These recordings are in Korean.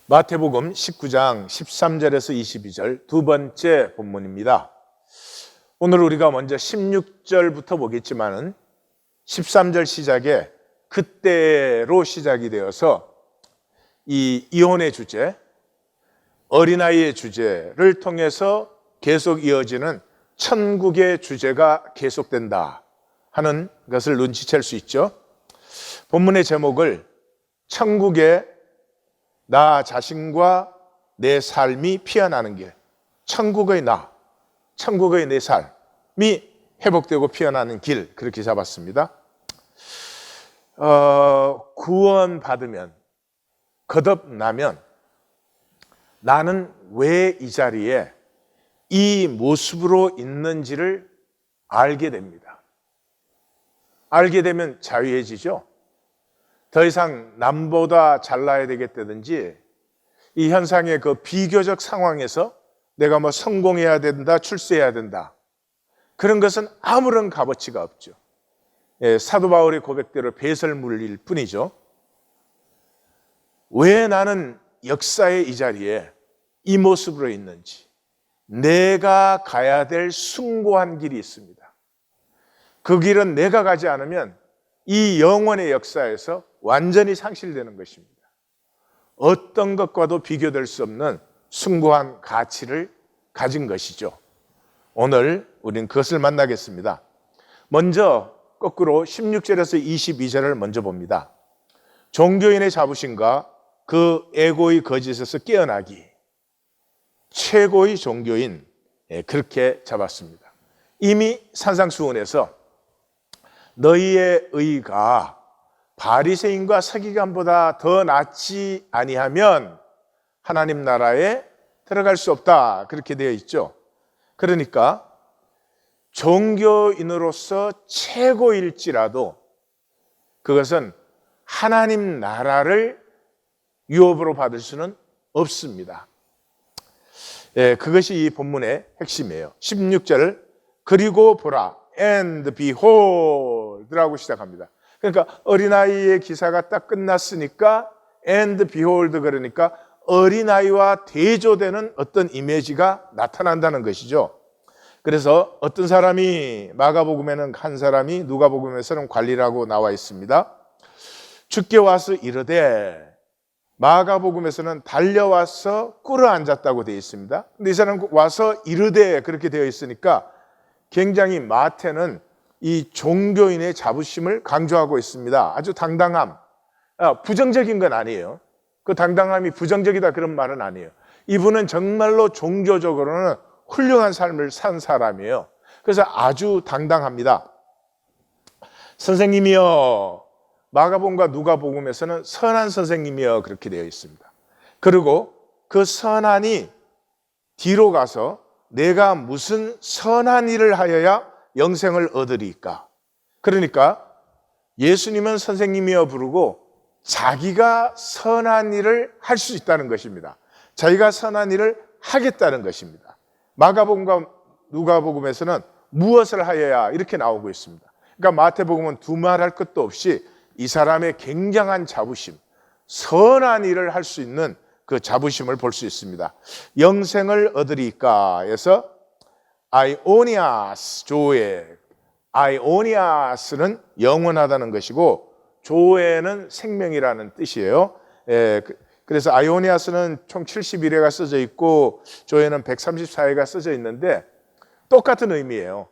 마태복음 19장 13절에서 22절 두 번째 본문입니다. 오늘 우리가 먼저 16절부터 보겠지만은 13절 시작에 그때로 시작이 되어서 이 이혼의 주제, 어린아이의 주제를 통해서 계속 이어지는 천국의 주제가 계속된다 하는 것을 눈치챌 수 있죠. 본문의 제목을 천국의 나 자신과 내 삶이 피어나는 길, 천국의 나, 천국의 내 삶이 회복되고 피어나는 길, 그렇게 잡았습니다. 구원받으면, 거듭나면 나는 왜 이 자리에 이 모습으로 있는지를 알게 됩니다. 알게 되면 자유해지죠. 더 이상 남보다 잘나야 되겠다든지 이 현상의 그 비교적 상황에서 내가 뭐 성공해야 된다, 출세해야 된다, 그런 것은 아무런 값어치가 없죠. 사도 바울의 고백대로 배설물일 뿐이죠. 왜 나는 역사의 이 자리에 이 모습으로 있는지, 내가 가야 될 숭고한 길이 있습니다. 그 길은 내가 가지 않으면 이 영원의 역사에서 완전히 상실되는 것입니다. 어떤 것과도 비교될 수 없는 숭고한 가치를 가진 것이죠. 오늘 우리는 그것을 만나겠습니다. 먼저 거꾸로 16절에서 22절을 먼저 봅니다. 종교인의 자부심과 그 에고의 거짓에서 깨어나기, 최고의 종교인, 그렇게 잡았습니다. 이미 산상수훈에서 너희의 의가 바리새인과 서기관보다 더 낫지 아니하면 하나님 나라에 들어갈 수 없다, 그렇게 되어 있죠. 그러니까 종교인으로서 최고일지라도 그것은 하나님 나라를 유업으로 받을 수는 없습니다. 그것이 이 본문의 핵심이에요. 16절, 그리고 보라, and behold라고 시작합니다. 그러니까 어린아이의 기사가 딱 끝났으니까 and behold, 그러니까 어린아이와 대조되는 어떤 이미지가 나타난다는 것이죠. 그래서 어떤 사람이, 마가복음에는 한 사람이, 누가복음에서는 관리라고 나와 있습니다. 주께 와서 이르되, 마가복음에서는 달려와서 꿇어 앉았다고 되어 있습니다. 근데 이 사람은 와서 이르되 그렇게 되어 있으니까 굉장히 마태는 이 종교인의 자부심을 강조하고 있습니다. 아주 당당함, 부정적인 건 아니에요. 그 당당함이 부정적이다 그런 말은 아니에요. 이분은 정말로 종교적으로는 훌륭한 삶을 산 사람이에요. 그래서 아주 당당합니다. 선생님이여, 마가복음과 누가복음에서는 선한 선생님이여 그렇게 되어 있습니다. 그리고 그 선한이 뒤로 가서 내가 무슨 선한 일을 하여야 영생을 얻으리까? 그러니까 예수님은 선생님이여 부르고 자기가 선한 일을 할 수 있다는 것입니다. 자기가 선한 일을 하겠다는 것입니다. 마가복음과 누가복음에서는 무엇을 하여야 이렇게 나오고 있습니다. 그러니까 마태복음은 두말할 것도 없이 이 사람의 굉장한 자부심, 선한 일을 할 수 있는 그 자부심을 볼 수 있습니다. 영생을 얻으리까 해서 아이오니아스, 조회, 아이오니아스는 영원하다는 것이고 조회는 생명이라는 뜻이에요. 그래서 아이오니아스는 총 71회가 써져 있고 조회는 134회가 써져 있는데 똑같은 의미예요.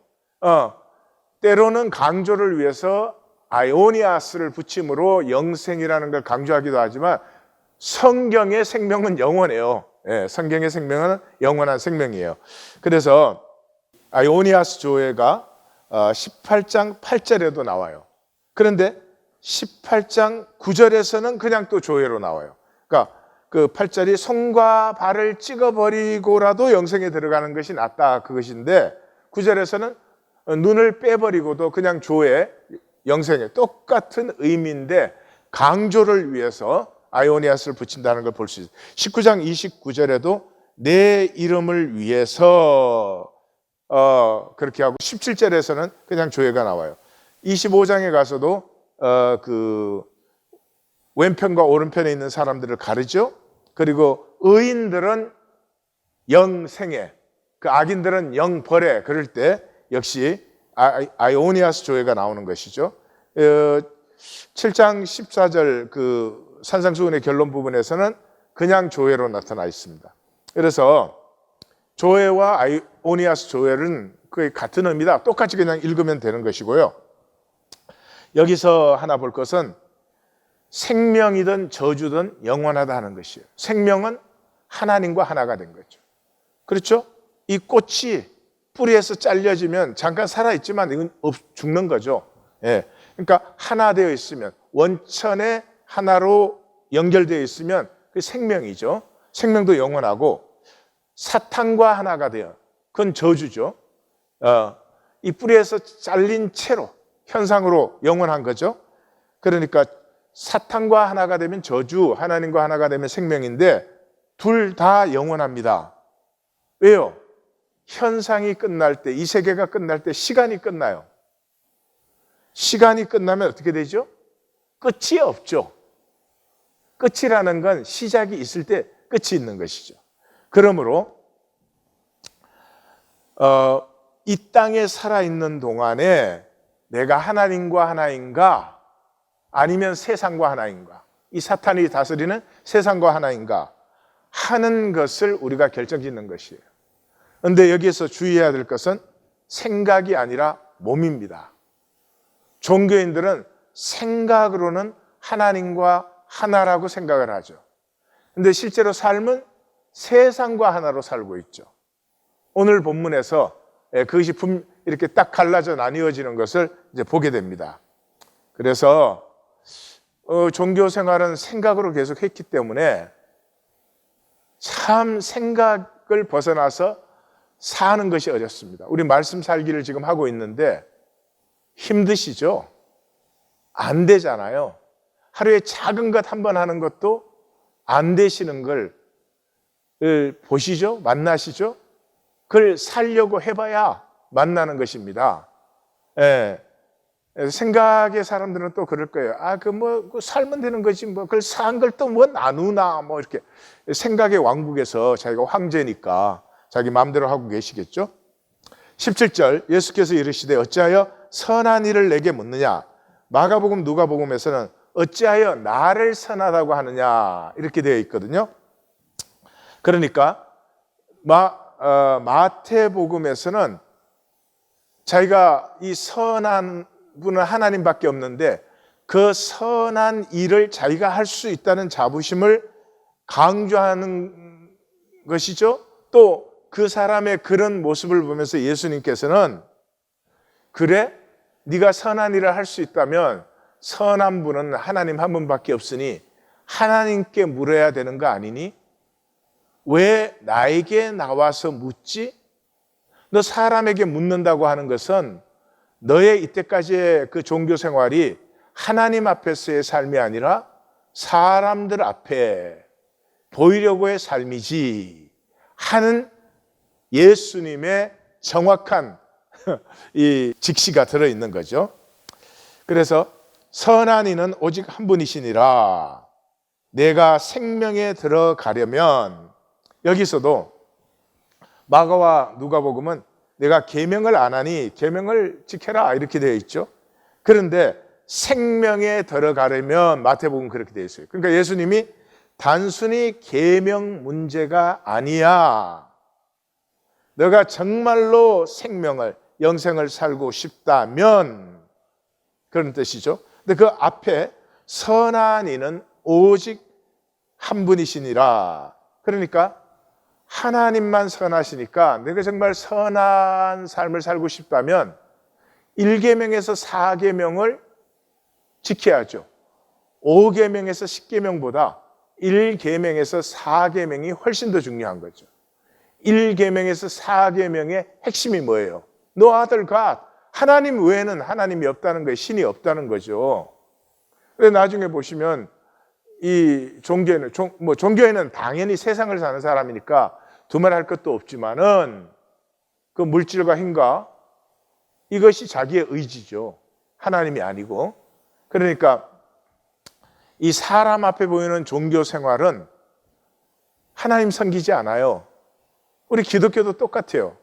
때로는 강조를 위해서 아이오니아스를 붙임으로 영생이라는 걸 강조하기도 하지만 성경의 생명은 영원해요. 성경의 생명은 영원한 생명이에요. 그래서 아이오니아스 조회가 18장 8절에도 나와요. 그런데 18장 9절에서는 그냥 또 조회로 나와요. 그러니까 그 8절이 손과 발을 찍어버리고라도 영생에 들어가는 것이 낫다, 그것인데 9절에서는 눈을 빼버리고도 그냥 조회, 영생에 똑같은 의미인데 강조를 위해서 아이오니아스를 붙인다는 걸 볼 수 있어요. 19장 29절에도 내 이름을 위해서 그렇게 하고 17절에서는 그냥 조회가 나와요. 25장에 가서도 그 왼편과 오른편에 있는 사람들을 가르죠. 그리고 의인들은 영생애, 그 악인들은 영벌에, 그럴 때 역시 아이오니아스 조회가 나오는 것이죠. 7장 14절 그 산상수훈의 결론 부분에서는 그냥 조회로 나타나 있습니다. 그래서 조회와 아이오니아스 조회는 거의 같은 의미다. 똑같이 그냥 읽으면 되는 것이고요. 여기서 하나 볼 것은 생명이든 저주든 영원하다 하는 것이에요. 생명은 하나님과 하나가 된 거죠. 그렇죠? 이 꽃이 뿌리에서 잘려지면 잠깐 살아있지만 이건 죽는 거죠. 예. 그러니까 하나 되어 있으면, 원천에 하나로 연결되어 있으면 그 생명이죠. 생명도 영원하고, 사탄과 하나가 되어, 그건 저주죠. 이 뿌리에서 잘린 채로, 현상으로 영원한 거죠. 그러니까 사탄과 하나가 되면 저주, 하나님과 하나가 되면 생명인데 둘 다 영원합니다. 왜요? 현상이 끝날 때, 이 세계가 끝날 때 시간이 끝나요. 시간이 끝나면 어떻게 되죠? 끝이 없죠. 끝이라는 건 시작이 있을 때 끝이 있는 것이죠. 그러므로 이 땅에 살아있는 동안에 내가 하나님과 하나인가, 아니면 세상과 하나인가, 이 사탄이 다스리는 세상과 하나인가 하는 것을 우리가 결정짓는 것이에요. 그런데 여기에서 주의해야 될 것은 생각이 아니라 몸입니다. 종교인들은 생각으로는 하나님과 하나라고 생각을 하죠. 그런데 실제로 삶은 세상과 하나로 살고 있죠. 오늘 본문에서 그것이 이렇게 딱 갈라져 나뉘어지는 것을 이제 보게 됩니다. 그래서 종교 생활은 생각으로 계속 했기 때문에 참 생각을 벗어나서 사는 것이 어렵습니다. 우리 말씀 살기를 지금 하고 있는데 힘드시죠? 안 되잖아요. 하루에 작은 것 한 번 하는 것도 안 되시는 걸 보시죠? 만나시죠? 그걸 살려고 해봐야 만나는 것입니다. 예. 생각의 사람들은 또 그럴 거예요. 살면 되는 거지, 그걸 산 걸 또 뭐 나누나, 이렇게. 생각의 왕국에서 자기가 황제니까 자기 마음대로 하고 계시겠죠? 17절, 예수께서 이르시되 어찌하여 선한 일을 내게 묻느냐? 마가복음, 누가복음에서는 어찌하여 나를 선하다고 하느냐? 이렇게 되어 있거든요. 그러니까 마태복음에서는 자기가 이 선한 분은 하나님밖에 없는데 그 선한 일을 자기가 할 수 있다는 자부심을 강조하는 것이죠. 또 그 사람의 그런 모습을 보면서 예수님께서는 그래? 네가 선한 일을 할 수 있다면 선한 분은 하나님 한 분밖에 없으니 하나님께 물어야 되는 거 아니니? 왜 나에게 나와서 묻지? 너 사람에게 묻는다고 하는 것은 너의 이때까지의 그 종교 생활이 하나님 앞에서의 삶이 아니라 사람들 앞에 보이려고의 삶이지 하는 예수님의 정확한 이 직시가 들어있는 거죠. 그래서 선한 이는 오직 한 분이시니라. 내가 생명에 들어가려면, 여기서도 마가와 누가복음은 내가 계명을 안 하니 계명을 지켜라 이렇게 되어 있죠. 그런데 생명에 들어가려면 마태복음은 그렇게 되어 있어요. 그러니까 예수님이 단순히 계명 문제가 아니야. 너가 정말로 생명을, 영생을 살고 싶다면, 그런 뜻이죠. 근데 그 앞에 선한 이는 오직 한 분이시니라. 그러니까 하나님만 선하시니까 내가 정말 선한 삶을 살고 싶다면 1계명에서 4계명을 지켜야죠. 5계명에서 10계명보다 1계명에서 4계명이 훨씬 더 중요한 거죠. 1계명에서 4계명의 핵심이 뭐예요? No other God. 하나님 외에는 하나님이 없다는 거예요. 신이 없다는 거죠. 근데 나중에 보시면 이 종교에는 당연히 세상을 사는 사람이니까 두말할 것도 없지만은 그 물질과 힘과 이것이 자기의 의지죠. 하나님이 아니고. 그러니까 이 사람 앞에 보이는 종교 생활은 하나님 섬기지 않아요. 우리 기독교도 똑같아요.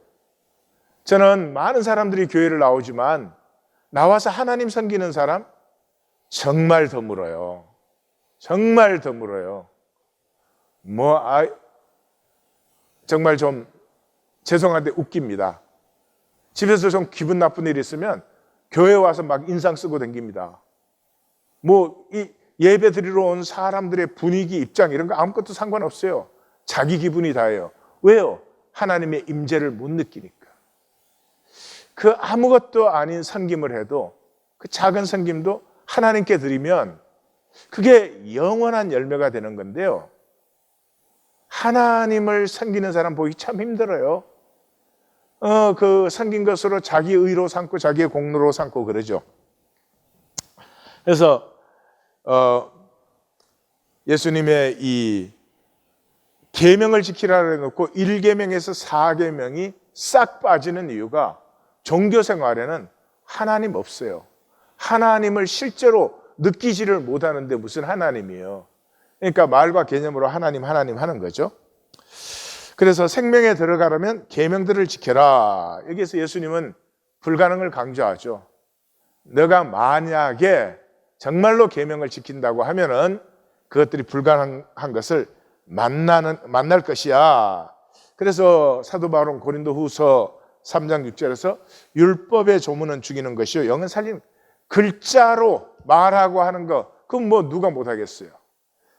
저는 많은 사람들이 교회를 나오지만 나와서 하나님 섬기는 사람 정말 드물어요. 정말 드물어요. 정말 좀 죄송한데 웃깁니다. 집에서 좀 기분 나쁜 일 있으면 교회 와서 막 인상 쓰고 다닙니다. 이 예배 드리러 온 사람들의 분위기, 입장 이런 거 아무것도 상관없어요. 자기 기분이 다예요. 왜요? 하나님의 임재를 못 느끼니까. 그 아무것도 아닌 섬김을 해도 그 작은 섬김도 하나님께 드리면 그게 영원한 열매가 되는 건데요. 하나님을 섬기는 사람 보기 참 힘들어요. 그 섬긴 것으로 자기 의로 삼고 자기의 공로로 삼고 그러죠. 그래서 예수님의 이 계명을 지키라 해놓고 1계명에서 4계명이 싹 빠지는 이유가 종교 생활에는 하나님 없어요. 하나님을 실제로 느끼지를 못하는데 무슨 하나님이에요. 그러니까 말과 개념으로 하나님 하는 거죠. 그래서 생명에 들어가려면 계명들을 지켜라. 여기서 예수님은 불가능을 강조하죠. 너가 만약에 정말로 계명을 지킨다고 하면은 그것들이 불가능한 것을 만날 것이야. 그래서 사도 바울은 고린도후서 3장 6절에서 율법의 조문은 죽이는 것이요 영은 살리는, 글자로 말하고 하는 거 그건 누가 못하겠어요.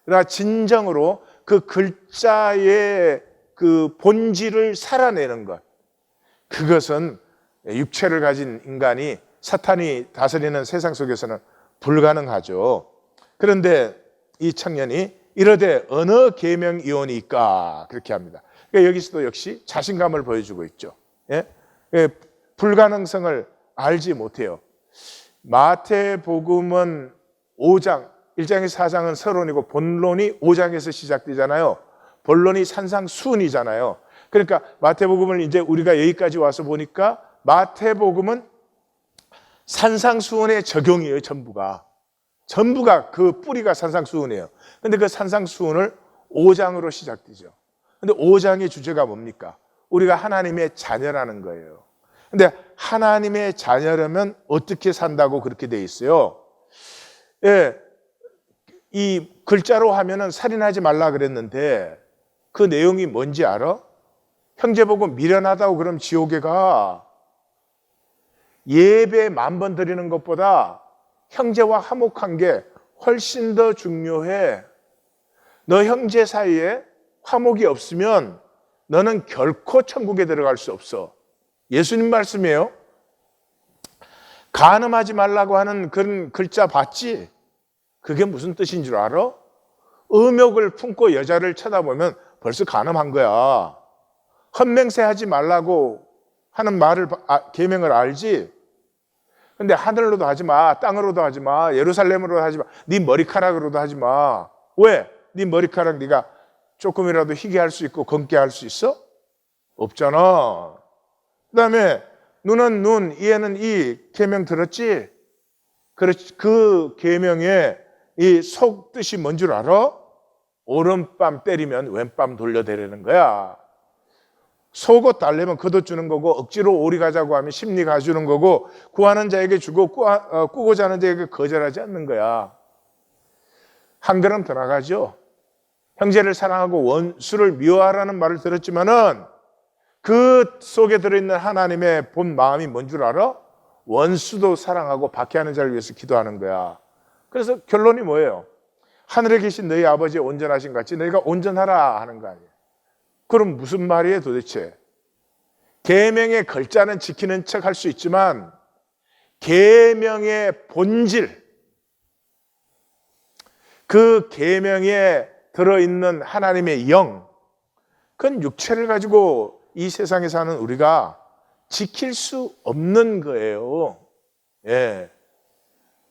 그러나 진정으로 그 글자의 그 본질을 살아내는 것, 그것은 육체를 가진 인간이, 사탄이 다스리는 세상 속에서는 불가능하죠. 그런데 이 청년이 이르되 어느 계명이오니까 그렇게 합니다. 그러니까 여기서도 역시 자신감을 보여주고 있죠. 불가능성을 알지 못해요. 마태복음은 5장, 1장에서 4장은 서론이고 본론이 5장에서 시작되잖아요. 본론이 산상수훈이잖아요. 그러니까 마태복음을 이제 우리가 여기까지 와서 보니까 마태복음은 산상수훈의 적용이에요. 전부가 그 뿌리가 산상수훈이에요. 근데 그 산상수훈을 5장으로 시작되죠. 근데 5장의 주제가 뭡니까? 우리가 하나님의 자녀라는 거예요. 근데 하나님의 자녀라면 어떻게 산다고 그렇게 돼 있어요? 이 글자로 하면은 살인하지 말라 그랬는데 그 내용이 뭔지 알아? 형제 보고 미련하다고 그럼 지옥에 가. 예배 10,000번 드리는 것보다 형제와 화목한 게 훨씬 더 중요해. 너 형제 사이에 화목이 없으면 너는 결코 천국에 들어갈 수 없어. 예수님 말씀이에요. 간음하지 말라고 하는 그런 글자 봤지? 그게 무슨 뜻인 줄 알아? 음욕을 품고 여자를 쳐다보면 벌써 간음한 거야. 헛맹세 하지 말라고 하는 계명을 알지? 근데 하늘로도 하지 마, 땅으로도 하지 마, 예루살렘으로도 하지 마, 네 머리카락으로도 하지 마. 왜? 네 머리카락 네가 조금이라도 희게 할 수 있고 검게 할 수 있어? 없잖아. 그 다음에 눈은 눈, 이에는 이 계명 들었지? 그렇지. 그 계명의 이 속뜻이 뭔 줄 알아? 오른밤 때리면 왼밤 돌려대라는 거야. 속옷 달래면 겉옷 주는 거고, 억지로 오리 가자고 하면 심리 가주는 거고, 구하는 자에게 주고 꾸고자 하는 자에게 거절하지 않는 거야. 한 걸음 더 나가죠. 형제를 사랑하고 원수를 미워하라는 말을 들었지만은 그 속에 들어있는 하나님의 본 마음이 뭔 줄 알아? 원수도 사랑하고 박해하는 자를 위해서 기도하는 거야. 그래서 결론이 뭐예요? 하늘에 계신 너희 아버지 온전하신 같이 너희가 온전하라 하는 거 아니에요. 그럼 무슨 말이에요 도대체? 계명의 글자는 지키는 척 할 수 있지만 계명의 본질, 그 계명에 들어있는 하나님의 영, 그건 육체를 가지고 이 세상에 사는 우리가 지킬 수 없는 거예요.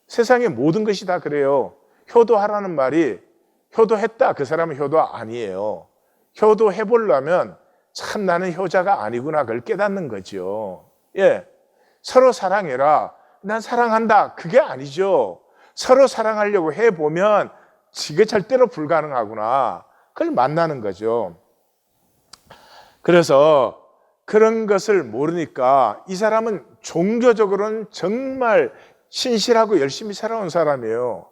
세상의 모든 것이 다 그래요. 효도하라는 말이 효도했다, 그 사람은 효도 아니에요. 효도해보려면 참 나는 효자가 아니구나, 그걸 깨닫는 거죠. 서로 사랑해라, 난 사랑한다, 그게 아니죠. 서로 사랑하려고 해보면 지게 절대로 불가능하구나. 그걸 만나는 거죠. 그래서 그런 것을 모르니까 이 사람은 종교적으로는 정말 신실하고 열심히 살아온 사람이에요.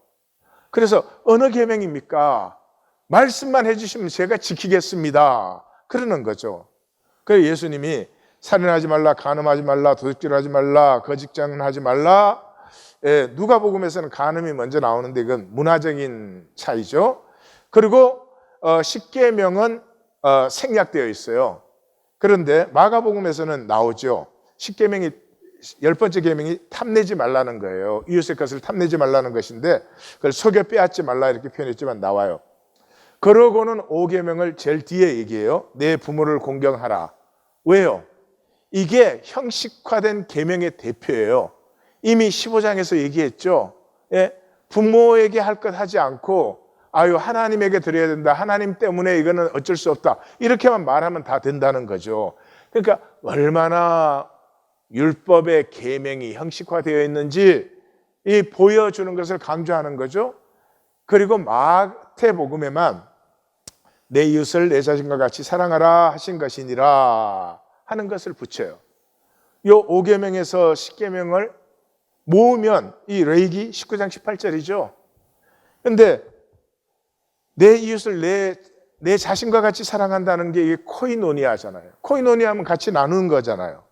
그래서 어느 계명입니까? 말씀만 해주시면 제가 지키겠습니다. 그러는 거죠. 그래서 예수님이 살인하지 말라, 간음하지 말라, 도둑질하지 말라, 거짓장난하지 말라. 누가복음에서는 간음이 먼저 나오는데 이건 문화적인 차이죠. 그리고 십계명은 생략되어 있어요. 그런데 마가복음에서는 나오죠. 십계명이 10번째 계명이 탐내지 말라는 거예요. 이웃의 것을 탐내지 말라는 것인데 그걸 속여 빼앗지 말라 이렇게 표현했지만 나와요. 그러고는 5계명을 제일 뒤에 얘기해요. 내 부모를 공경하라. 왜요? 이게 형식화된 계명의 대표예요. 이미 15장에서 얘기했죠. 예? 부모에게 할 것 하지 않고 아유 하나님에게 드려야 된다. 하나님 때문에 이거는 어쩔 수 없다. 이렇게만 말하면 다 된다는 거죠. 그러니까 얼마나 율법의 계명이 형식화되어 있는지 이 보여주는 것을 강조하는 거죠. 그리고 마태복음에만 내 이웃을 내 자신과 같이 사랑하라 하신 것이니라 하는 것을 붙여요. 요 5계명에서 10계명을 모으면 이 레위기 19장 18절이죠. 그런데 내 이웃을 내 자신과 같이 사랑한다는 게 이게 코이노니아잖아요. 코이노니아면 같이 나누는 거잖아요.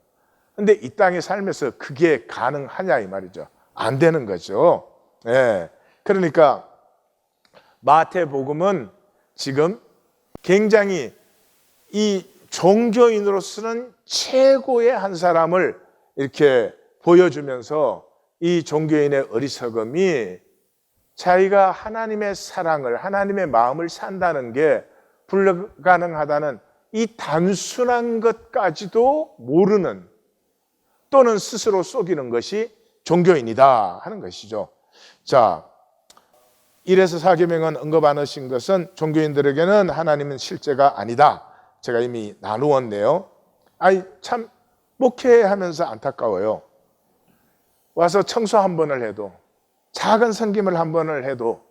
근데 이 땅에 살면서 그게 가능하냐 이 말이죠. 안 되는 거죠. 예. 그러니까 마태복음은 지금 굉장히 이 종교인으로서는 최고의 한 사람을 이렇게 보여주면서 이 종교인의 어리석음이 자기가 하나님의 사랑을, 하나님의 마음을 산다는 게 불가능하다는 이 단순한 것까지도 모르는 또는 스스로 속이는 것이 종교인이다 하는 것이죠. 자, 1에서 4계명은 언급 안 하신 것은 종교인들에게는 하나님은 실제가 아니다. 제가 이미 나누었네요. 참 목회하면서 안타까워요. 와서 청소 한 번을 해도 작은 섬김을 한 번을 해도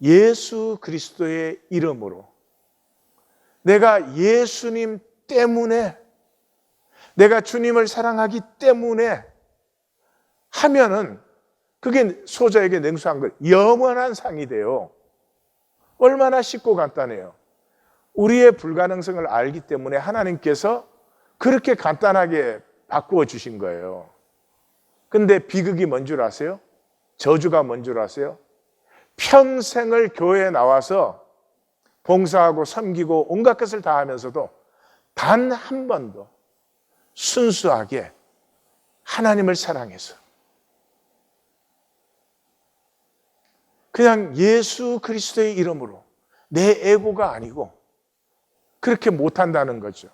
예수 그리스도의 이름으로 내가 예수님 때문에 내가 주님을 사랑하기 때문에 하면은 그게 소자에게 냉수한 걸 영원한 상이 돼요. 얼마나 쉽고 간단해요. 우리의 불가능성을 알기 때문에 하나님께서 그렇게 간단하게 바꾸어 주신 거예요. 근데 비극이 뭔 줄 아세요? 저주가 뭔 줄 아세요? 평생을 교회에 나와서 봉사하고 섬기고 온갖 것을 다 하면서도 단 한 번도 순수하게 하나님을 사랑해서 그냥 예수 그리스도의 이름으로 내 에고가 아니고 그렇게 못한다는 거죠.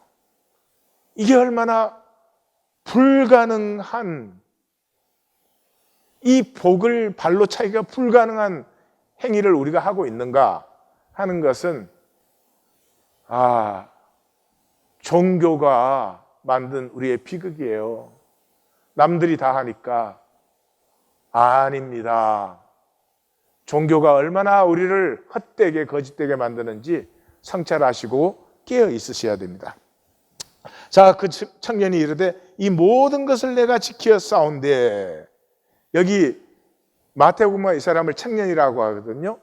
이게 얼마나 불가능한 이 복을 발로 차기가 불가능한 행위를 우리가 하고 있는가 하는 것은 종교가 만든 우리의 비극이에요. 남들이 다 하니까 아닙니다. 종교가 얼마나 우리를 헛되게 거짓되게 만드는지 성찰하시고 깨어 있으셔야 됩니다. 자, 그 청년이 이르되 이 모든 것을 내가 지켜 싸운데 여기 마태복음은 이 사람을 청년이라고 하거든요.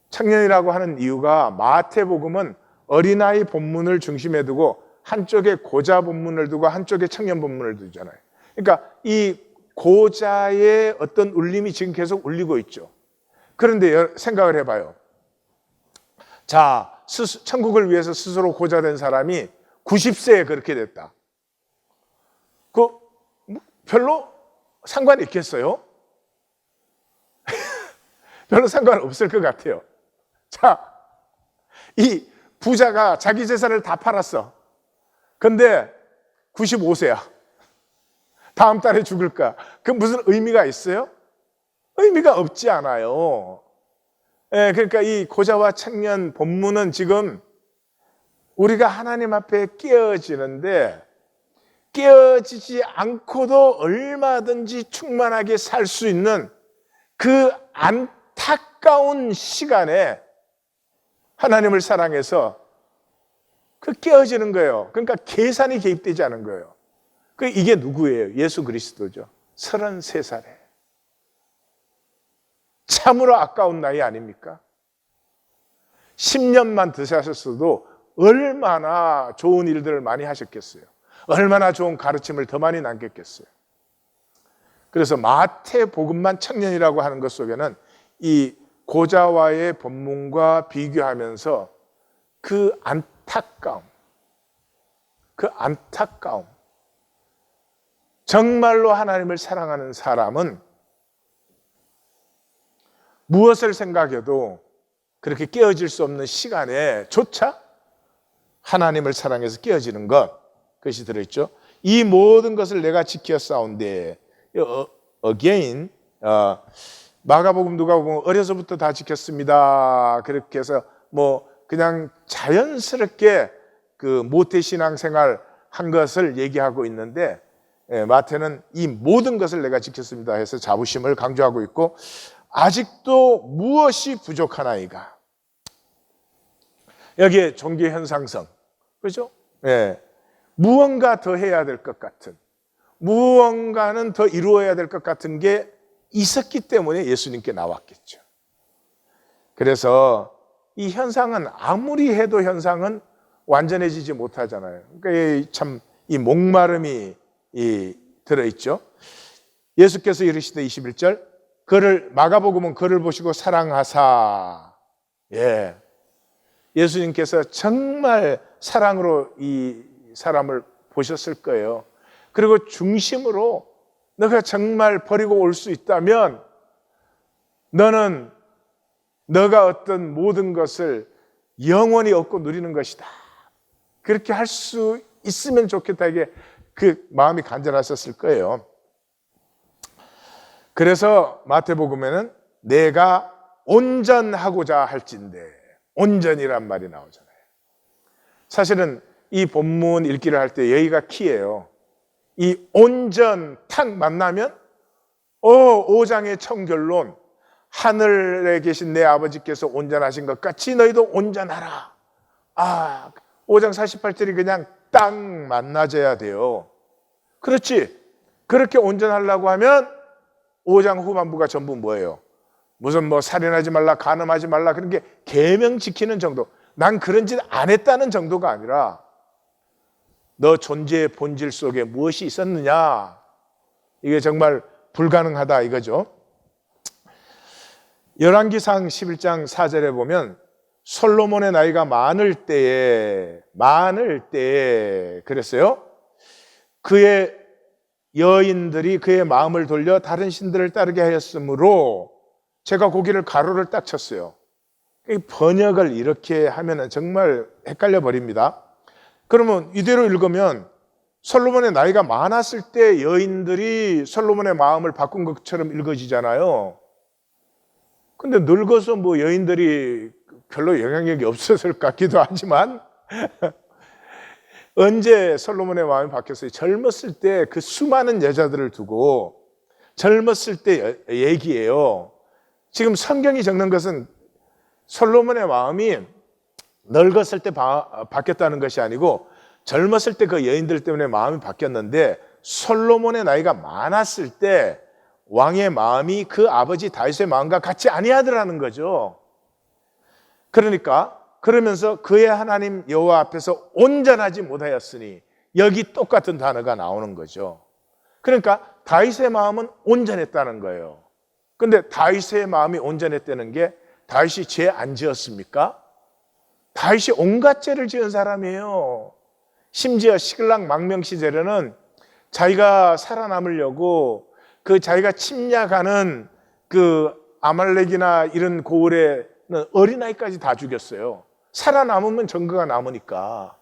청년이라고 하는 이유가 마태복음은 어린아이 본문을 중심에 두고 한쪽에 고자 본문을 두고 한쪽에 청년 본문을 두잖아요. 그러니까 이 고자의 어떤 울림이 지금 계속 울리고 있죠. 그런데 생각을 해봐요. 자, 천국을 위해서 스스로 고자된 사람이 90세에 그렇게 됐다. 별로 상관이 있겠어요? 별로 상관없을 것 같아요. 자, 이 부자가 자기 재산을 다 팔았어. 근데 95세야. 다음 달에 죽을까? 그 무슨 의미가 있어요? 의미가 없지 않아요. 그러니까 이 고자와 청년 본문은 지금 우리가 하나님 앞에 깨어지는데 깨어지지 않고도 얼마든지 충만하게 살 수 있는 그 안타까운 시간에 하나님을 사랑해서 그 깨어지는 거예요. 그러니까 계산이 개입되지 않은 거예요. 이게 누구예요? 예수 그리스도죠. 33살에. 참으로 아까운 나이 아닙니까? 10년만 더 사셨어도 얼마나 좋은 일들을 많이 하셨겠어요. 얼마나 좋은 가르침을 더 많이 남겼겠어요. 그래서 마태복음만 청년이라고 하는 것 속에는 이 고자와의 본문과 비교하면서 그 안타까움, 정말로 하나님을 사랑하는 사람은 무엇을 생각해도 그렇게 깨어질 수 없는 시간에 조차 하나님을 사랑해서 깨어지는 그것이 들어있죠. 이 모든 것을 내가 지켜 싸운데, again, 마가복음 누가복음 어려서부터 다 지켰습니다. 그렇게 해서 그냥 자연스럽게 그 모태신앙생활 한 것을 얘기하고 있는데, 마태는 이 모든 것을 내가 지켰습니다 해서 자부심을 강조하고 있고, 아직도 무엇이 부족하나이가. 여기에 종교 현상성, 그렇죠? 무언가 더 해야 될 것 같은, 무언가는 더 이루어야 될 것 같은 게 있었기 때문에 예수님께 나왔겠죠. 그래서 이 현상은 아무리 해도 현상은 완전해지지 못하잖아요. 그러니까 참 이 목마름이 들어있죠. 예수께서 이르시되 21절, 마가복음은 그를 보시고 사랑하사. 예수님께서 정말 사랑으로 이 사람을 보셨을 거예요. 그리고 중심으로 너가 정말 버리고 올 수 있다면 너는 너가 어떤 모든 것을 영원히 얻고 누리는 것이다. 그렇게 할 수 있으면 좋겠다. 이게 그 마음이 간절하셨을 거예요. 그래서 마태복음에는 내가 온전하고자 할진대, 온전이란 말이 나오잖아요. 사실은 이 본문 읽기를 할 때 여기가 키예요. 이 온전 탁 만나면 5장의 청결론, 하늘에 계신 내 아버지께서 온전하신 것 같이 너희도 온전하라. 5장 48절이 그냥 딱 만나져야 돼요. 그렇지. 그렇게 온전하려고 하면 5장 후반부가 전부 뭐예요? 무슨 살인하지 말라, 간음하지 말라, 그런 게 계명 지키는 정도. 난 그런 짓 안 했다는 정도가 아니라 너 존재의 본질 속에 무엇이 있었느냐, 이게 정말 불가능하다 이거죠. 열왕기상 11장 4절에 보면 솔로몬의 나이가 많을 때에 그랬어요. 그의 여인들이 그의 마음을 돌려 다른 신들을 따르게 하였으므로 제가 고기를 가로를 딱 쳤어요. 번역을 이렇게 하면 정말 헷갈려 버립니다. 그러면 이대로 읽으면 솔로몬의 나이가 많았을 때 여인들이 솔로몬의 마음을 바꾼 것처럼 읽어지잖아요. 근데 늙어서 여인들이 별로 영향력이 없었을 것 같기도 하지만 언제 솔로몬의 마음이 바뀌었어요? 젊었을 때 그 수많은 여자들을 두고 젊었을 때 얘기예요. 지금 성경이 적는 것은 솔로몬의 마음이 늙었을 때 바뀌었다는 것이 아니고 젊었을 때 그 여인들 때문에 마음이 바뀌었는데, 솔로몬의 나이가 많았을 때 왕의 마음이 그 아버지 다윗의 마음과 같이 아니하더라는 거죠. 그러면서 그의 하나님 여호와 앞에서 온전하지 못하였으니, 여기 똑같은 단어가 나오는 거죠. 그러니까 다윗의 마음은 온전했다는 거예요. 근데 다윗의 마음이 온전했다는 게 다윗이 죄 안 지었습니까? 다윗이 온갖 죄를 지은 사람이에요. 심지어 시글락 망명 시절에는 자기가 살아남으려고 그 자기가 침략하는 그 아말렉이나 이런 고을에는 어린아이까지 다 죽였어요. 살아남으면 정거가 남으니까.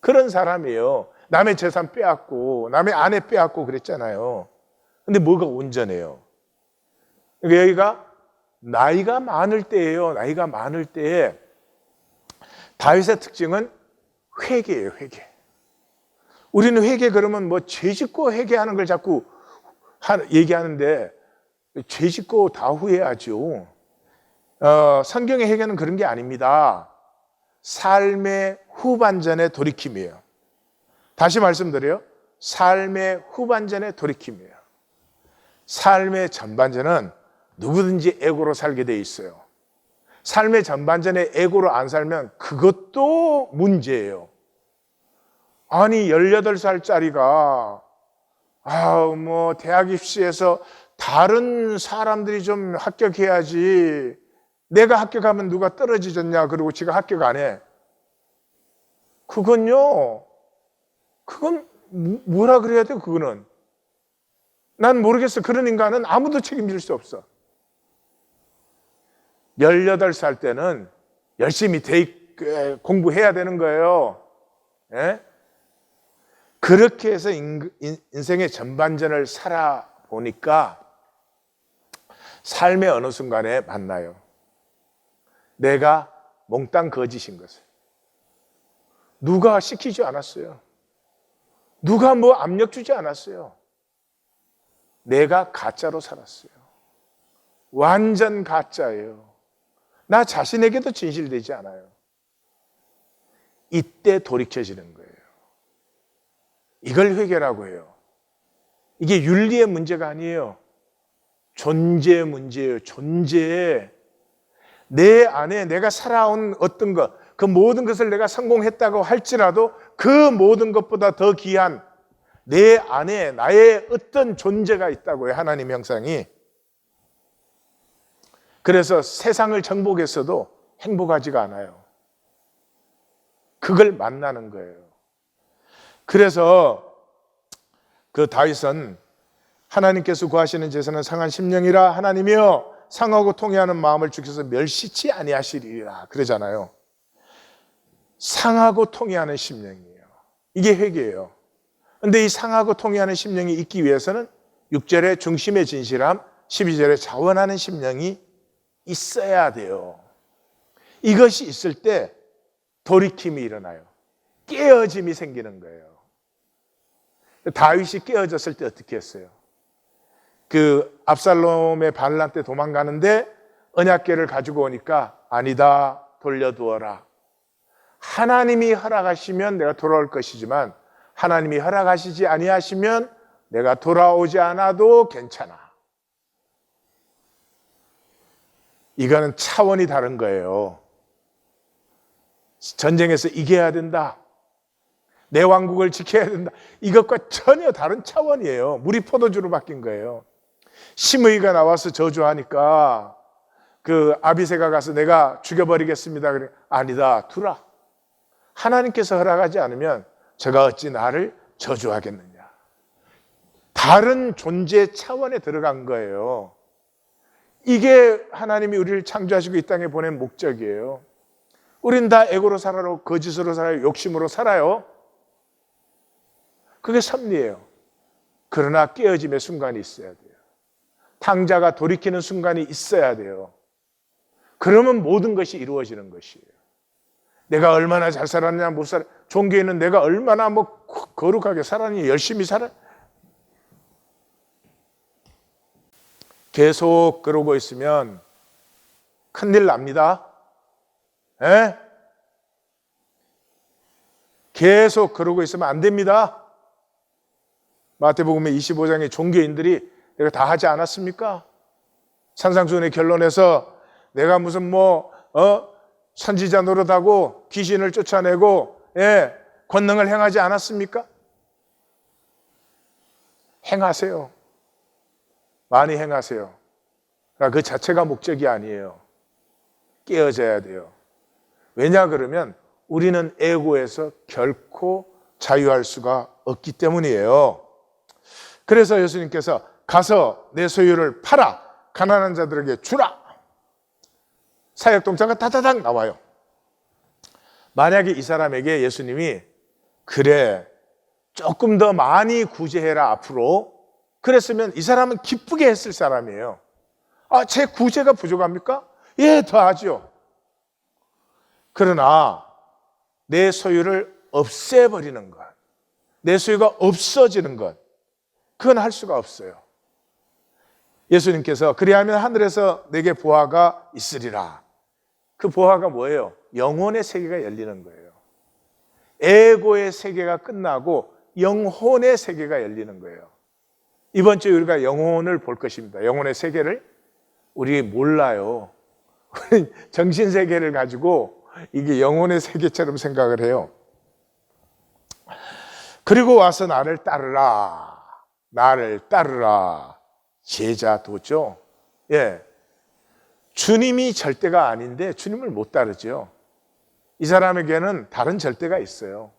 그런 사람이에요. 남의 재산 빼앗고 남의 아내 빼앗고 그랬잖아요. 근데 뭐가 온전해요? 그러니까 여기가 나이가 많을 때예요. 나이가 많을 때에 다윗의 특징은 회개예요. 회개. 우리는 회개 그러면 죄 짓고 회개하는 걸 자꾸 얘기하는데, 죄 짓고 다 후회하죠. 성경의 회개는 그런 게 아닙니다. 삶의 후반전의 돌이킴이에요. 다시 말씀드려요. 삶의 후반전의 돌이킴이에요. 삶의 전반전은 누구든지 에고로 살게 돼 있어요. 삶의 전반전에 에고로 안 살면 그것도 문제예요. 아니 18살짜리가 대학 입시에서 다른 사람들이 좀 합격해야지, 내가 합격하면 누가 떨어지셨냐 그러고 지가 합격 안 해. 그건 뭐라 그래야 돼요? 그거는 난 모르겠어. 그런 인간은 아무도 책임질 수 없어. 18살 때는 열심히 공부해야 되는 거예요. 예? 그렇게 해서 인생의 전반전을 살아보니까 삶의 어느 순간에 만나요. 내가 몽땅 거짓인 것을. 누가 시키지 않았어요. 누가 압력 주지 않았어요. 내가 가짜로 살았어요. 완전 가짜예요. 나 자신에게도 진실되지 않아요. 이때 돌이켜지는 거예요. 이걸 회개라고 해요. 이게 윤리의 문제가 아니에요. 존재의 문제예요. 존재에 내 안에 내가 살아온 어떤 것, 그 모든 것을 내가 성공했다고 할지라도 그 모든 것보다 더 귀한 내 안에 나의 어떤 존재가 있다고요. 하나님 형상이. 그래서 세상을 정복했어도 행복하지가 않아요. 그걸 만나는 거예요. 그래서 그 다윗은 하나님께서 구하시는 제사는 상한 심령이라 하나님이여 상하고 통회하는 마음을 주께서 멸시치 아니하시리라 그러잖아요. 상하고 통회하는 심령이에요. 이게 회개예요. 그런데 이 상하고 통회하는 심령이 있기 위해서는 6절의 중심의 진실함, 12절의 자원하는 심령이 있어야 돼요. 이것이 있을 때 돌이킴이 일어나요. 깨어짐이 생기는 거예요. 다윗이 깨어졌을 때 어떻게 했어요? 그 압살롬의 반란 때 도망가는데 언약궤를 가지고 오니까 아니다, 돌려두어라. 하나님이 허락하시면 내가 돌아올 것이지만 하나님이 허락하시지 아니하시면 내가 돌아오지 않아도 괜찮아. 이거는 차원이 다른 거예요. 전쟁에서 이겨야 된다. 내 왕국을 지켜야 된다. 이것과 전혀 다른 차원이에요. 물이 포도주로 바뀐 거예요. 심의가 나와서 저주하니까 그 아비새가 가서 내가 죽여버리겠습니다. 그래. 아니다, 두라. 하나님께서 허락하지 않으면 저가 어찌 나를 저주하겠느냐. 다른 존재 차원에 들어간 거예요. 이게 하나님이 우리를 창조하시고 이 땅에 보낸 목적이에요. 우린 다 에고로 살아요. 거짓으로 살아요. 욕심으로 살아요. 그게 섭리예요. 그러나 깨어짐의 순간이 있어야 돼요. 탕자가 돌이키는 순간이 있어야 돼요. 그러면 모든 것이 이루어지는 것이에요. 내가 얼마나 잘 살았냐, 못 살았냐. 종교에는 내가 얼마나 거룩하게 살았냐, 열심히 살았냐. 계속 그러고 있으면 큰일 납니다. 에? 계속 그러고 있으면 안 됩니다. 마태복음 25장의 종교인들이 내가 다 하지 않았습니까? 산상수훈의 결론에서 내가 무슨 선지자 노릇하고 귀신을 쫓아내고 권능을 행하지 않았습니까? 행하세요. 많이 행하세요. 그러니까 그 자체가 목적이 아니에요. 깨어져야 돼요. 왜냐 그러면 우리는 에고에서 결코 자유할 수가 없기 때문이에요. 그래서 예수님께서 가서 내 소유를 팔아 가난한 자들에게 주라. 사역동자가 다다닥 나와요. 만약에 이 사람에게 예수님이 그래 조금 더 많이 구제해라 앞으로 그랬으면 이 사람은 기쁘게 했을 사람이에요. 제 구제가 부족합니까? 예, 더 하죠. 그러나 내 소유를 없애버리는 것, 내 소유가 없어지는 것, 그건 할 수가 없어요. 예수님께서 그리하면 하늘에서 내게 보화가 있으리라. 그 보화가 뭐예요? 영혼의 세계가 열리는 거예요. 에고의 세계가 끝나고 영혼의 세계가 열리는 거예요. 이번 주에 우리가 영혼을 볼 것입니다. 영혼의 세계를 우리 몰라요. 정신세계를 가지고 이게 영혼의 세계처럼 생각을 해요. 그리고 와서 나를 따르라. 나를 따르라. 제자도죠. 예. 주님이 절대가 아닌데 주님을 못 따르죠. 이 사람에게는 다른 절대가 있어요.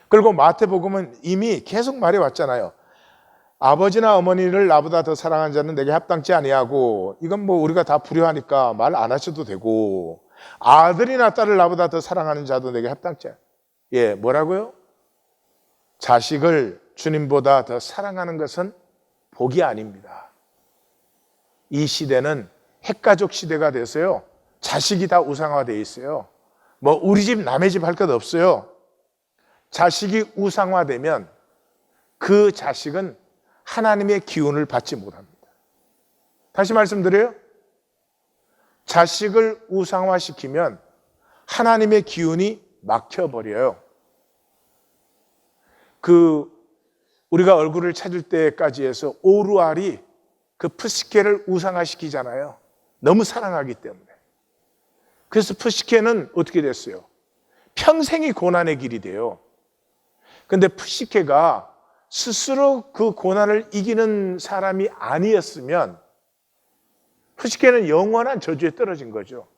그리고 마태복음은 이미 계속 말해왔잖아요. 아버지나 어머니를 나보다 더 사랑하는 자는 내게 합당치 아니하고, 이건 뭐 우리가 다 불효하니까 말 안 하셔도 되고, 아들이나 딸을 나보다 더 사랑하는 자도 내게 합당치 않아요. 예, 뭐라고요? 자식을 주님보다 더 사랑하는 것은 복이 아닙니다. 이 시대는 핵가족 시대가 돼서요, 자식이 다 우상화되어 있어요. 뭐 우리 집 남의 집 할 것 없어요. 자식이 우상화되면 그 자식은 하나님의 기운을 받지 못합니다. 다시 말씀드려요. 자식을 우상화시키면 하나님의 기운이 막혀버려요. 우리가 얼굴을 찾을 때까지 해서 오루알이 그 푸시케를 우상화시키잖아요. 너무 사랑하기 때문에. 그래서 푸시케는 어떻게 됐어요? 평생이 고난의 길이 돼요. 근데 푸시케가 스스로 그 고난을 이기는 사람이 아니었으면 푸시케는 영원한 저주에 떨어진 거죠.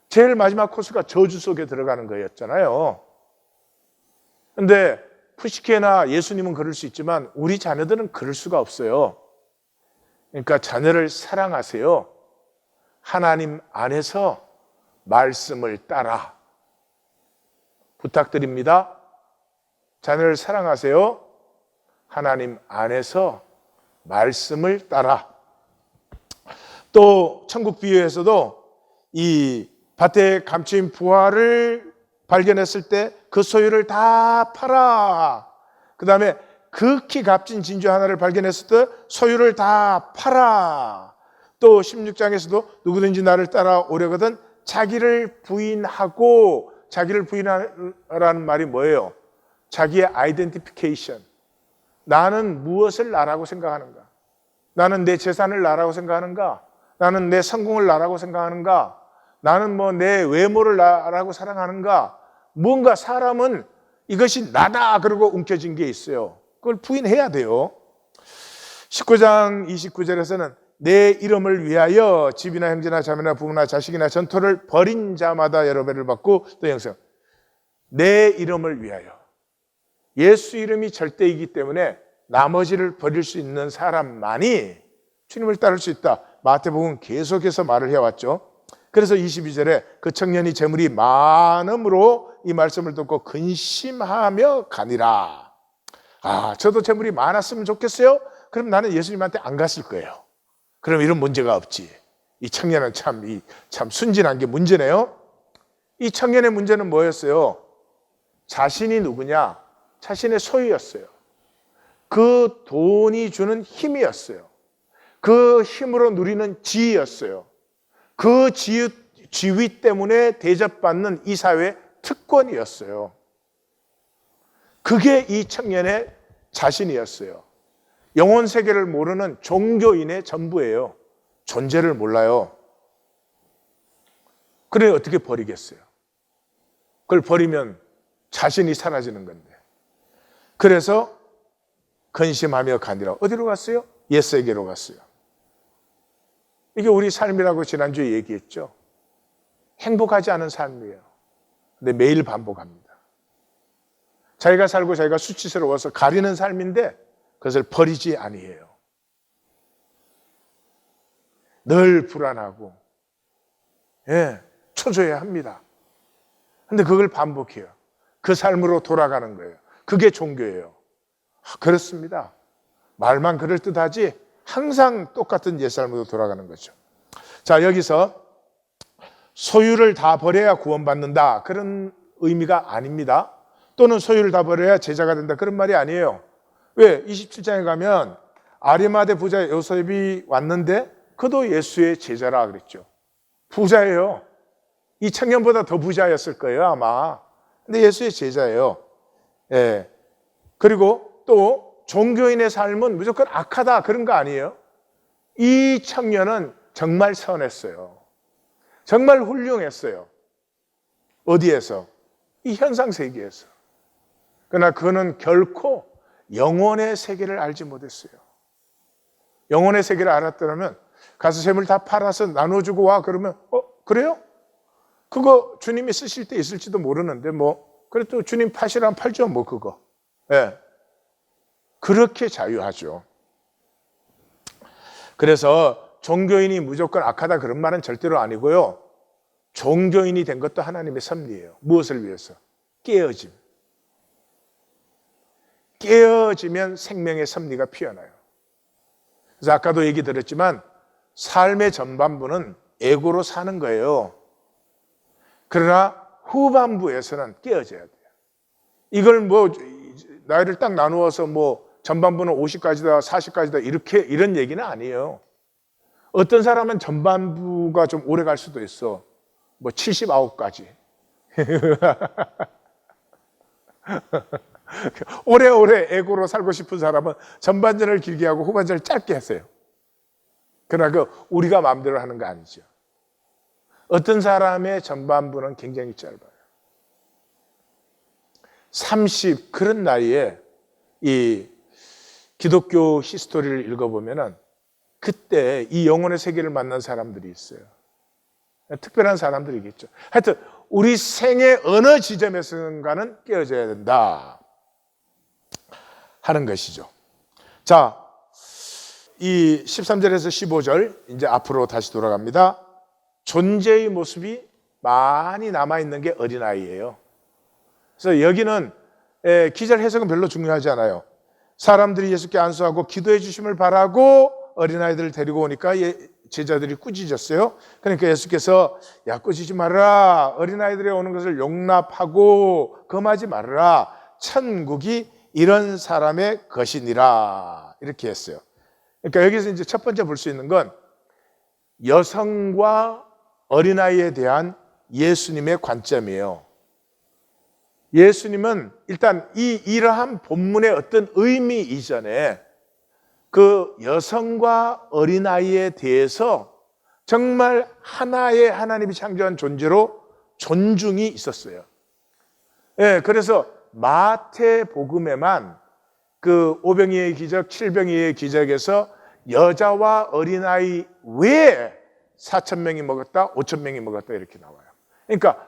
제일 마지막 코스가 저주 속에 들어가는 거였잖아요. 근데 푸시케나 예수님은 그럴 수 있지만 우리 자녀들은 그럴 수가 없어요. 그러니까 자녀를 사랑하세요. 하나님 안에서 말씀을 따라. 부탁드립니다. 자녀를 사랑하세요. 하나님 안에서 말씀을 따라. 또 천국 비유에서도 이 밭에 감추인 부화를 발견했을 때 그 소유를 다 팔아. 그 다음에 극히 값진 진주 하나를 발견했을 때 소유를 다 팔아. 또 16장에서도 누구든지 나를 따라오려거든 자기를 부인하고. 자기를 부인하라는 말이 뭐예요? 자기의 아이덴티피케이션. 나는 무엇을 나라고 생각하는가? 나는 내 재산을 나라고 생각하는가? 나는 내 성공을 나라고 생각하는가? 나는 뭐 내 외모를 나라고 사랑하는가? 뭔가 사람은 이것이 나다 그러고 움켜진 게 있어요. 그걸 부인해야 돼요. 19장 29절에서는 내 이름을 위하여 집이나 형제나 자매나 부모나 자식이나 전토를 벌인 자마다 여러 배를 받고, 또 영생. 내 이름을 위하여. 예수 이름이 절대이기 때문에 나머지를 버릴 수 있는 사람만이 주님을 따를 수 있다. 마태복음 계속해서 말을 해왔죠. 그래서 22절에 그 청년이 재물이 많음으로 이 말씀을 듣고 근심하며 가니라. 아, 저도 재물이 많았으면 좋겠어요? 그럼 나는 예수님한테 안 갔을 거예요. 그럼 이런 문제가 없지. 이 청년은 참 순진한 게 문제네요. 이 청년의 문제는 뭐였어요? 자신이 누구냐? 자신의 소유였어요. 그 돈이 주는 힘이었어요. 그 힘으로 누리는 지위였어요. 그 지위 때문에 대접받는 이 사회의 특권이었어요. 그게 이 청년의 자신이었어요. 영혼 세계를 모르는 종교인의 전부예요. 존재를 몰라요. 그래 어떻게 버리겠어요? 그걸 버리면 자신이 사라지는 건데. 그래서 근심하며 가니라. 어디로 갔어요? 옛세계로 갔어요. 이게 우리 삶이라고 지난주에 얘기했죠. 행복하지 않은 삶이에요. 근데 매일 반복합니다. 자기가 살고 자기가 수치스러워서 가리는 삶인데 그것을 버리지 아니해요. 늘 불안하고, 예, 초조해야 합니다. 근데 그걸 반복해요. 그 삶으로 돌아가는 거예요. 그게 종교예요. 그렇습니다. 말만 그럴듯하지 항상 똑같은 옛삶으로 돌아가는 거죠. 자, 여기서 소유를 다 버려야 구원받는다, 그런 의미가 아닙니다. 또는 소유를 다 버려야 제자가 된다, 그런 말이 아니에요. 왜? 27장에 가면 아리마대 부자 요셉이 왔는데 그도 예수의 제자라 그랬죠. 부자예요. 이 청년보다 더 부자였을 거예요, 아마. 근데 예수의 제자예요. 예. 그리고 또 종교인의 삶은 무조건 악하다 그런 거 아니에요. 이 청년은 정말 선했어요. 정말 훌륭했어요. 어디에서? 이 현상 세계에서. 그러나 그는 결코 영혼의 세계를 알지 못했어요. 영혼의 세계를 알았더라면 가서 재물 다 팔아서 나눠주고 와 그러면 그래요? 그거 주님이 쓰실 때 있을지도 모르는데 그래도 주님 파시라면 팔죠 그거. 예. 그렇게 자유하죠. 그래서 종교인이 무조건 악하다 그런 말은 절대로 아니고요. 종교인이 된 것도 하나님의 섭리예요. 무엇을 위해서? 깨어짐. 깨어지면 생명의 섭리가 피어나요. 그래서 아까도 얘기 들었지만 삶의 전반부는 에고로 사는 거예요. 그러나 후반부에서는 깨어져야 돼요. 이걸 나이를 딱 나누어서 전반부는 50까지다 40까지다 이런 얘기는 아니에요. 어떤 사람은 전반부가 좀 오래 갈 수도 있어. 79까지. 오래오래 에고로 살고 싶은 사람은 전반전을 길게 하고 후반전을 짧게 하세요. 그러나 우리가 마음대로 하는 거 아니죠. 어떤 사람의 전반부는 굉장히 짧아요. 30 그런 나이에 이 기독교 히스토리를 읽어보면은 그때 이 영혼의 세계를 만난 사람들이 있어요. 특별한 사람들이겠죠. 하여튼 우리 생의 어느 지점에선가는 깨어져야 된다 하는 것이죠. 자, 이 13절에서 15절 이제 앞으로 다시 돌아갑니다. 존재의 모습이 많이 남아있는 게 어린아이예요. 그래서 여기는 기절 해석은 별로 중요하지 않아요. 사람들이 예수께 안수하고 기도해 주심을 바라고 어린아이들을 데리고 오니까 제자들이 꾸짖었어요. 그러니까 예수께서 꾸짖지 말아라. 어린아이들이 오는 것을 용납하고 금하지 말아라. 천국이 이런 사람의 것이니라. 이렇게 했어요. 그러니까 여기서 이제 첫 번째 볼 수 있는 건 여성과 어린아이에 대한 예수님의 관점이에요. 예수님은 일단 이러한 본문의 어떤 의미 이전에 그 여성과 어린아이에 대해서 정말 하나의 하나님이 창조한 존재로 존중이 있었어요. 예, 그래서 마태복음에만 그 오병이의 기적, 칠병이의 기적에서 여자와 어린아이 외에 4,000명이 먹었다, 5,000명이 먹었다 이렇게 나와요. 그러니까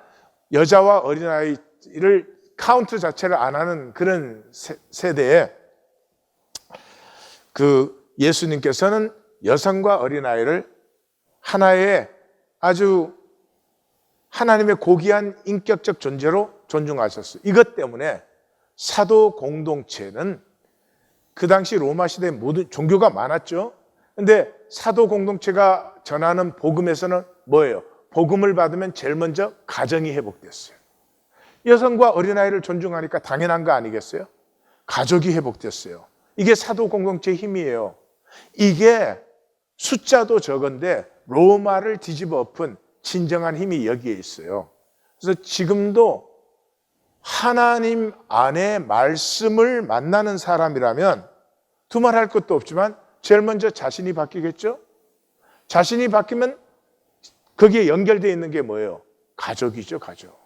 여자와 어린아이를 카운트 자체를 안 하는 그런 세대에 그 예수님께서는 여성과 어린아이를 하나의 아주 하나님의 고귀한 인격적 존재로 존중하셨어요. 이것 때문에 사도 공동체는 그 당시 로마 시대에 모든 종교가 많았죠. 근데 사도 공동체가 전하는 복음에서는 뭐예요? 복음을 받으면 제일 먼저 가정이 회복됐어요. 여성과 어린아이를 존중하니까 당연한 거 아니겠어요? 가족이 회복됐어요. 이게 사도 공동체의 힘이에요. 이게 숫자도 적은데 로마를 뒤집어 엎은 진정한 힘이 여기에 있어요. 그래서 지금도 하나님 안에 말씀을 만나는 사람이라면 두말할 것도 없지만 제일 먼저 자신이 바뀌겠죠? 자신이 바뀌면 거기에 연결되어 있는 게 뭐예요? 가족이죠, 가족.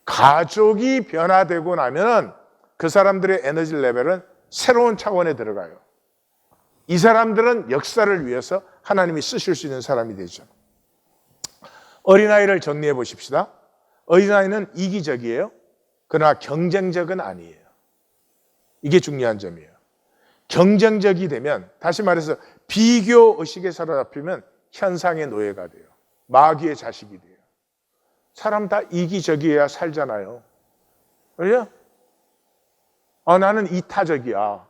가족이 변화되고 나면 그 사람들의 에너지 레벨은 새로운 차원에 들어가요. 이 사람들은 역사를 위해서 하나님이 쓰실 수 있는 사람이 되죠. 어린아이를 정리해 보십시다. 어린아이는 이기적이에요. 그러나 경쟁적은 아니에요. 이게 중요한 점이에요. 경쟁적이 되면, 다시 말해서 비교의식에 사로잡히면 현상의 노예가 돼요. 마귀의 자식이 돼요. 사람 다 이기적이어야 살잖아요. 그죠? 나는 이타적이야.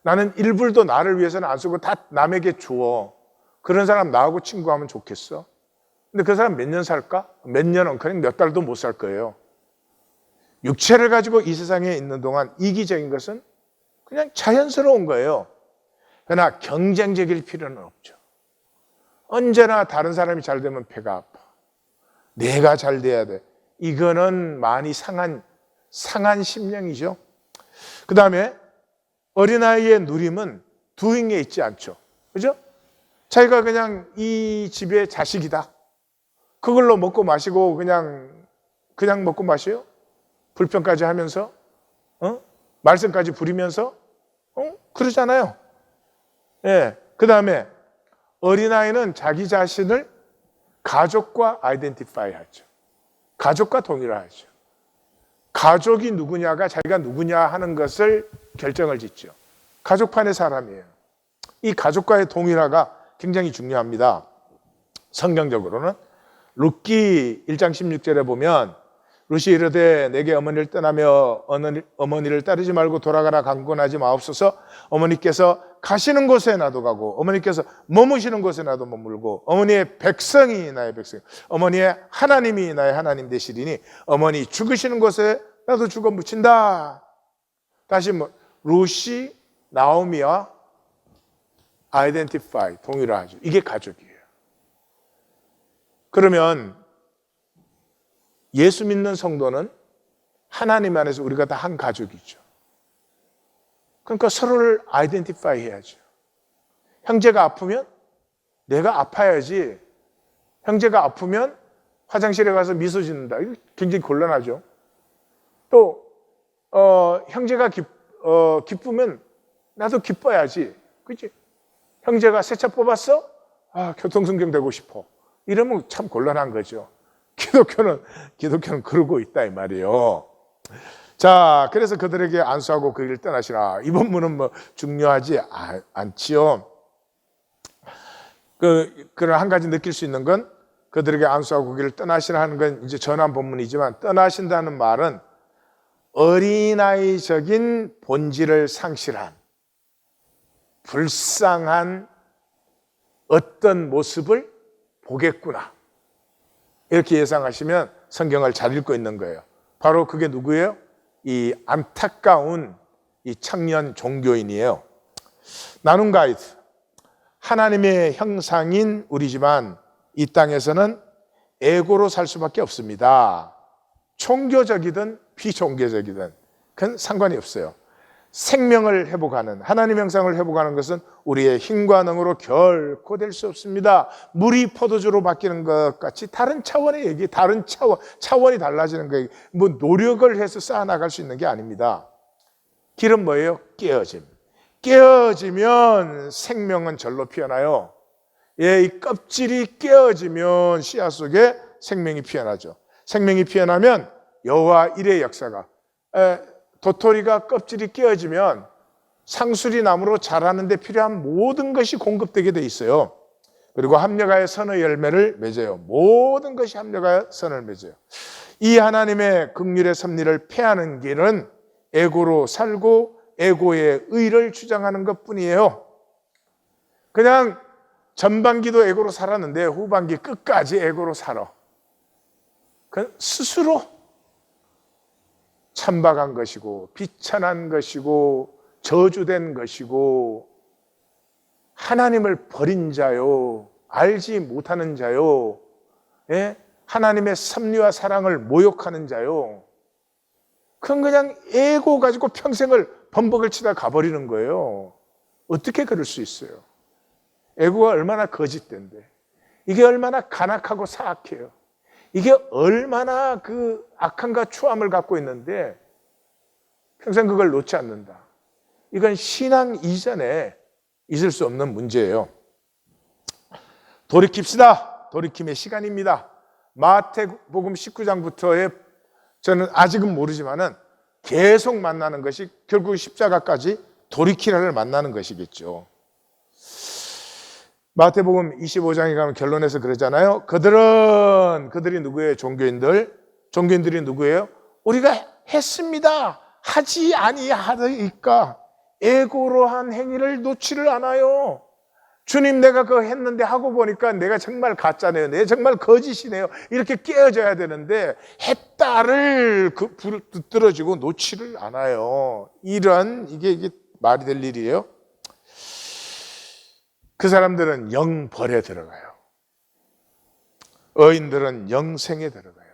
나는 1불도 나를 위해서는 안 쓰고 다 남에게 주어. 그런 사람 나하고 친구하면 좋겠어? 근데 그 사람 몇 년 살까? 몇 년은 그냥 몇 달도 못 살 거예요. 육체를 가지고 이 세상에 있는 동안 이기적인 것은 그냥 자연스러운 거예요. 그러나 경쟁적일 필요는 없죠. 언제나 다른 사람이 잘 되면 배가 아파. 내가 잘 돼야 돼. 이거는 많이 상한 심령이죠. 그 다음에 어린아이의 누림은 doing에 있지 않죠. 그죠? 자기가 그냥 이 집의 자식이다. 그걸로 먹고 마시고 그냥 먹고 마셔요? 불평까지 하면서? 말썽까지 부리면서? 그러잖아요. 예. 그 다음에 어린아이는 자기 자신을 가족과 아이덴티파이 하죠. 가족과 동일화하죠. 가족이 누구냐가 자기가 누구냐 하는 것을 결정을 짓죠. 가족판의 사람이에요. 이 가족과의 동일화가 굉장히 중요합니다. 성경적으로는 룻기 1장 16절에 보면 룻이 이르되 내게 어머니를 떠나며 어머니를 따르지 말고 돌아가라 강권하지 마옵소서. 어머니께서 가시는 곳에 나도 가고 어머니께서 머무시는 곳에 나도 머물고 어머니의 백성이 나의 백성, 어머니의 하나님이 나의 하나님 되시리니 어머니 죽으시는 곳에 나도 죽어 묻힌다. 다시 룻이 나오미와 아이덴티파이 동일화하죠. 이게 가족이에요. 그러면 예수 믿는 성도는 하나님 안에서 우리가 다 한 가족이죠. 그러니까 서로를 아이덴티파이 해야죠. 형제가 아프면 내가 아파야지. 형제가 아프면 화장실에 가서 미소 짓는다. 이거 굉장히 곤란하죠. 또 형제가 기쁘면 나도 기뻐야지. 그렇지? 형제가 새 차 뽑았어? 교통순경 되고 싶어. 이러면 참 곤란한 거죠. 기독교는 그러고 있다 이 말이에요. 자, 그래서 그들에게 안수하고 그 길을 떠나시라. 이 본문은 중요하지 않지요. 그런 한 가지 느낄 수 있는 건 그들에게 안수하고 그 길을 떠나시라 하는 건 이제 전한 본문이지만 떠나신다는 말은 어린아이적인 본질을 상실한 불쌍한 어떤 모습을 보겠구나. 이렇게 예상하시면 성경을 잘 읽고 있는 거예요. 바로 그게 누구예요? 이 안타까운 이 청년 종교인이에요. 나눔 가이드. 하나님의 형상인 우리지만 이 땅에서는 에고로 살 수밖에 없습니다. 종교적이든 비종교적이든 그건 상관이 없어요. 생명을 회복하는, 하나님 형상을 회복하는 것은 우리의 힘과 능으로 결코 될 수 없습니다. 물이 포도주로 바뀌는 것 같이 다른 차원의 얘기, 다른 차원이 달라지는 거예요. 노력을 해서 쌓아나갈 수 있는 게 아닙니다. 길은 뭐예요? 깨어짐. 깨어지면 생명은 절로 피어나요. 이 껍질이 깨어지면 씨앗 속에 생명이 피어나죠. 생명이 피어나면 여호와 일의 역사가, 도토리가 껍질이 깨어지면 상수리 나무로 자라는 데 필요한 모든 것이 공급되게 돼 있어요. 그리고 합력하여 선의 열매를 맺어요. 모든 것이 합력하여 선을 맺어요. 이 하나님의 긍휼의 섭리를 패하는 길은 에고로 살고 에고의 의를 주장하는 것뿐이에요. 그냥 전반기도 에고로 살았는데 후반기 끝까지 에고로 살아. 그건 스스로 천박한 것이고 비천한 것이고 저주된 것이고 하나님을 버린 자요, 알지 못하는 자요, 하나님의 섭리와 사랑을 모욕하는 자요. 그건 그냥 에고 가지고 평생을 범벅을 치다 가버리는 거예요. 어떻게 그럴 수 있어요? 에고가 얼마나 거짓된데, 이게 얼마나 간악하고 사악해요. 이게 얼마나 그 악함과 추함을 갖고 있는데 평생 그걸 놓지 않는다. 이건 신앙 이전에 있을 수 없는 문제예요. 돌이킵시다. 돌이킴의 시간입니다. 마태복음 19장부터의 저는 아직은 모르지만은 계속 만나는 것이 결국 십자가까지 돌이키라를 만나는 것이겠죠. 마태복음 25장에 가면 결론에서 그러잖아요. 그들이 누구예요? 종교인들이 누구예요? 우리가 했습니다. 하지 아니하니까 에고로 한 행위를 놓지를 않아요. 주님, 내가 그거 했는데 하고 보니까 내가 정말 가짜네요. 내가 정말 거짓이네요. 이렇게 깨어져야 되는데 했다를 붙들어지고 놓지를 않아요. 이게 말이 될 일이에요. 그 사람들은 영벌에 들어가요. 의인들은 영생에 들어가요.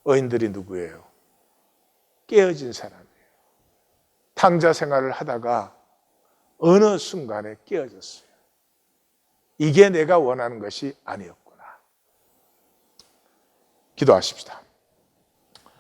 의인들이 누구예요? 깨어진 사람이에요. 탕자 생활을 하다가 어느 순간에 깨어졌어요. 이게 내가 원하는 것이 아니었구나. 기도하십시다.